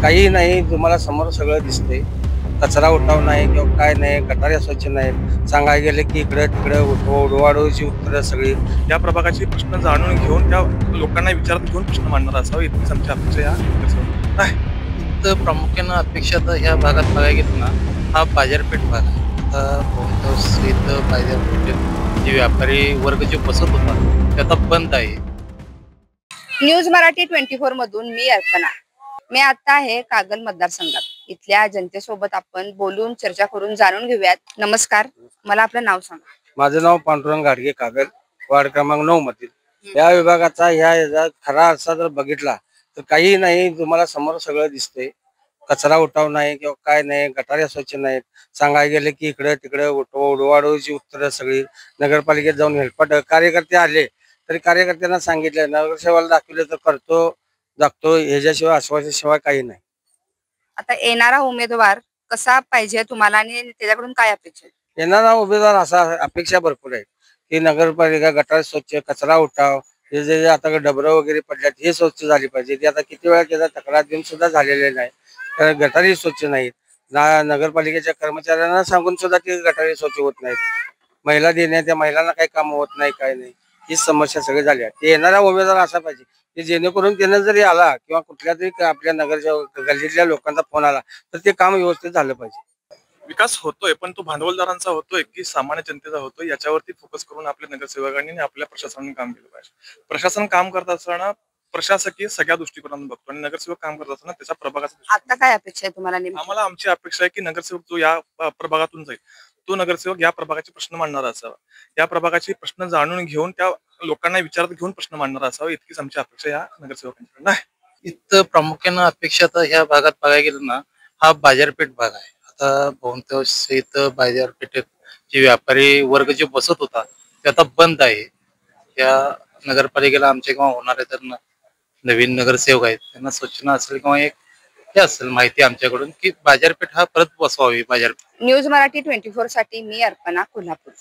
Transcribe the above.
काही नाही, तुम्हाला समोर सगळं दिसतंय. कचरा उठाव नाही किंवा काय नाही, गटारे स्वच्छ नाहीत. सांगायला गेले की इकडे तिकडे उडवाडूची उत्तरं सगळी. या प्रभागाचे प्रश्न जाणून घेऊन त्या लोकांना विचारात घेऊन प्रश्न मांडणार असावा इतकीच आमची अपेक्षा या नगरसेवकांकडून आहे. इथं प्रामुख्यानं अपेक्षा तर ह्या भागात बघायला गेलं ना, हा बाजारपेठ भाग आहे. आता बहुतांश इथं बाजारपेठेत जे व्यापारी वर्ग जे बसत होता ते आता बंद आहे. न्यूज मराठी 24 मधून मी अर्पणा. मी आता आहे कागल मतदारसंघात. इथल्या जनतेसोबत आपण बोलून चर्चा करून जाणून घेऊयात. नमस्कार, मला आपलं नाव सांगा. माझं नाव पांडुरंग गाडगे, कागल, वार्ड क्रमांक 9 मधील. या विभागाचा ह्या खरा अर्थ जर बघितला तर काही नाही, तुम्हाला समोर सगळं दिसतंय. कचरा उठाव नाही किंवा काय नाही, गटारे स्वच्छ नाहीत. सांगायला गेले की इकडे तिकडे उडवाडूची उत्तरं सगळी. नगरपालिकेत जाऊन हेलपाट कार्यकर्ते आले तरी कार्यकर्त्यांना सांगितलं, नगरसेवकाला दाखवलं तर करतो दाखतो, ह्याच्याशिवाय आश्वासाशिवाय काही नाही. आता येणारा उमेदवार कसा पाहिजे तुम्हाला आणि त्याच्याकडून काय अपेक्षा आहे? येणारा उमेदवार असा अपेक्षा भरपूर आहेत की नगरपालिका गटार स्वच्छ, कचरा उठाव, हे जे आता डबरं वगैरे पडल्यात हे स्वच्छ झाली पाहिजे. ते आता किती वेळा त्याचा तक्रार देऊन सुद्धा झालेले नाही. तर गटारी स्वच्छ नाहीत. नगरपालिकेच्या कर्मचाऱ्यांना सांगून सुद्धा ते गटारी स्वच्छ होत नाहीत. महिला देण्यात त्या महिलांना काही काम होत नाही, काय नाही. ही समस्या सगळी झाली आहे. ते येणारा उमेदवार असा पाहिजे की जेणेकरून त्यानं जरी आला किंवा कुठल्या तरी आपल्या नगरच्या गल्लीतल्या लोकांचा फोन आला तर ते काम व्यवस्थित झालं पाहिजे. विकास होतोय पण तो भांडवलदारांचा होतोय की सामान्य जनतेचा होतोय याच्यावरती फोकस करून आपल्या नगरसेवकांनी आणि आपल्या प्रशासनाने काम केलं पाहिजे. प्रशासन काम करत असताना प्रशासकीय सगळ्या दृष्टिकोनातून बघतो आणि नगरसेवक काम करत असताना त्याच्या प्रभागाचा आता काय अपेक्षा आहे तुम्हाला नेमकी? आम्हाला आमची अपेक्षा आहे की नगरसेवक जो या प्रभागातून जाईल तो नगरसेवक या प्रभागाचे प्रश्न मांडणारा असावा. या प्रभागाचे प्रश्न जाणून घेऊन त्या लोकांना विचारात घेऊन प्रश्न मांडणारा असावा इतकीच आमची अपेक्षा या नगरसेवकांकडून आहे. इथं प्रामुख्यानं अपेक्षा तर ह्या भागात बघायला गेलं ना, हा बाजारपेठ भाग आहे. आता बहुतांश इथं बाजारपेठेत जे व्यापारी वर्ग जे बसत होता ते आता बंद आहे. या नगरपालिकेला आमच्या किंवा होणारे तर नवीन नगरसेवक आहेत त्यांना सूचना असेल किंवा एक हे असेल माहिती आमच्याकडून की बाजारपेठ हा परत बसवावी. बाजारपेठ न्यूज मराठी 24 साठी मी अर्पणा, कोल्हापूर.